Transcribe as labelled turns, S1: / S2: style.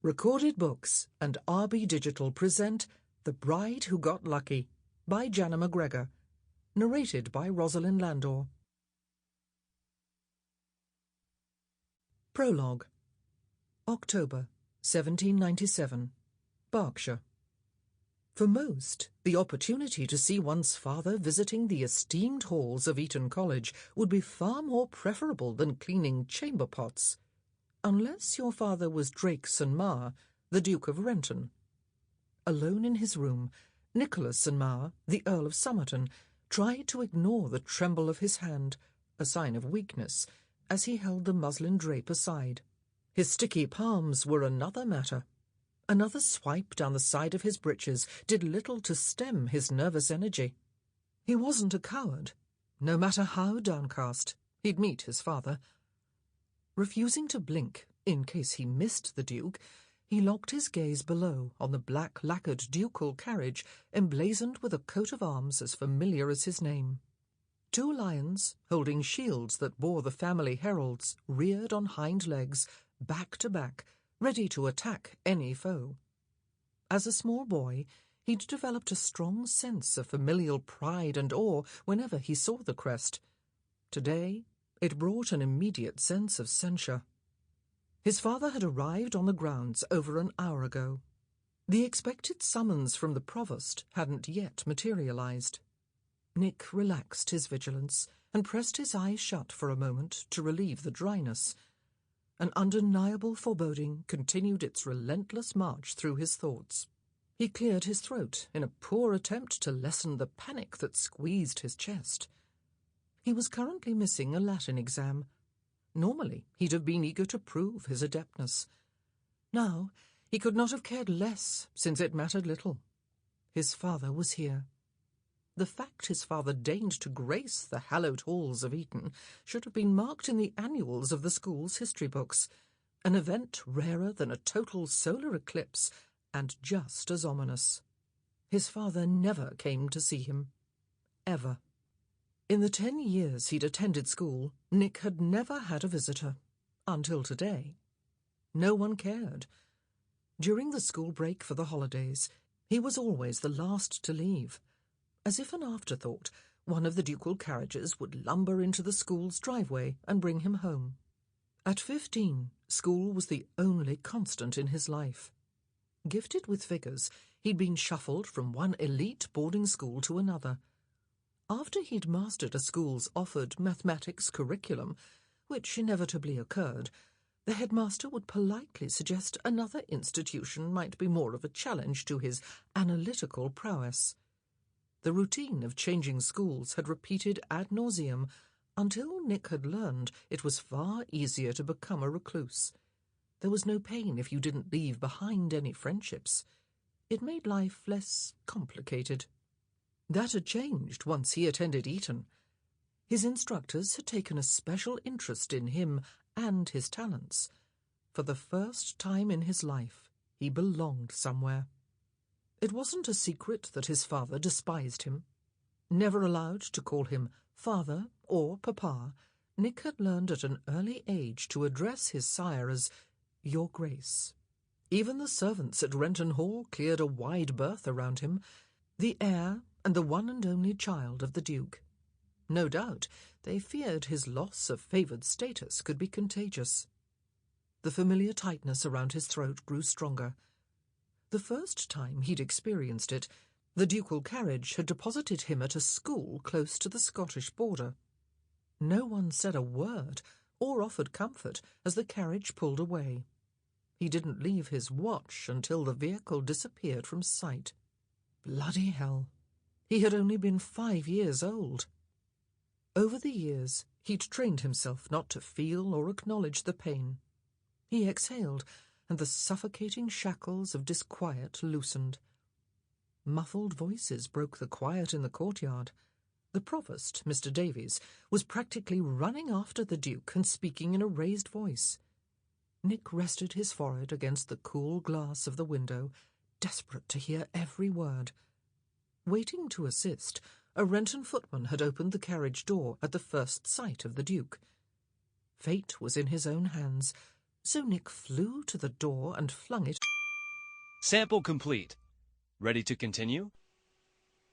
S1: Recorded Books and RB Digital present The Bride Who Got Lucky by Janna MacGregor, narrated by Rosalyn Landor. Prologue. October 1797, Berkshire. For most, the opportunity to see one's father visiting the esteemed halls of Eton College would be far more preferable than cleaning chamber pots, unless your father was Drake St. Maur, the Duke of Renton. Alone in his room, Nicholas St. Maur, the Earl of Somerton, tried to ignore the tremble of his hand, a sign of weakness, as he held the muslin drape aside. His sticky palms were another matter. Another swipe down the side of his breeches did little to stem his nervous energy. He wasn't a coward. No matter how downcast, he'd meet his father. Refusing to blink, in case he missed the Duke, he locked his gaze below on the black lacquered ducal carriage emblazoned with a coat of arms as familiar as his name. Two lions, holding shields that bore the family heralds, reared on hind legs, back to back, ready to attack any foe. As a small boy, he'd developed a strong sense of familial pride and awe whenever he saw the crest. Today, it brought an immediate sense of censure. His father had arrived on the grounds over an hour ago. The expected summons from the provost hadn't yet materialized. Nick relaxed his vigilance and pressed his eyes shut for a moment to relieve the dryness. An undeniable foreboding continued its relentless march through his thoughts. He cleared his throat in a poor attempt to lessen the panic that squeezed his chest. He was currently missing a Latin exam. Normally, he'd have been eager to prove his adeptness. Now, he could not have cared less, since it mattered little. His father was here. The fact his father deigned to grace the hallowed halls of Eton should have been marked in the annuals of the school's history books, an event rarer than a total solar eclipse and just as ominous. His father never came to see him. Ever. In the 10 years he'd attended school, Nick had never had a visitor, until today. No one cared. During the school break for the holidays, he was always the last to leave. As if an afterthought, one of the ducal carriages would lumber into the school's driveway and bring him home. At 15, school was the only constant in his life. Gifted with figures, he'd been shuffled from one elite boarding school to another. After he'd mastered a school's offered mathematics curriculum, which inevitably occurred, the headmaster would politely suggest another institution might be more of a challenge to his analytical prowess. The routine of changing schools had repeated ad nauseum until Nick had learned it was far easier to become a recluse. There was no pain if you didn't leave behind any friendships. It made life less complicated. That had changed once he attended Eton. His instructors had taken a special interest in him and his talents. For the first time in his life, he belonged somewhere. It wasn't a secret that his father despised him. Never allowed to call him father or papa, Nick had learned at an early age to address his sire as Your Grace. Even the servants at Renton Hall cleared a wide berth around him, the heir and the one and only child of the Duke. No doubt they feared his loss of favoured status could be contagious. The familiar tightness around his throat grew stronger. The first time he'd experienced it, the ducal carriage had deposited him at a school close to the Scottish border. No one said a word or offered comfort as the carriage pulled away. He didn't leave his watch until the vehicle disappeared from sight. Bloody hell. He had only been 5 years old. Over the years, he'd trained himself not to feel or acknowledge the pain. He exhaled, and the suffocating shackles of disquiet loosened. Muffled voices broke the quiet in the courtyard. The provost, Mr. Davies, was practically running after the Duke and speaking in a raised voice. Nick rested his forehead against the cool glass of the window, desperate to hear every word. Waiting to assist, a Renton footman had opened the carriage door at the first sight of the Duke. Fate was in his own hands, So Nick flew to the door and flung it.
S2: Sample complete. Ready to continue?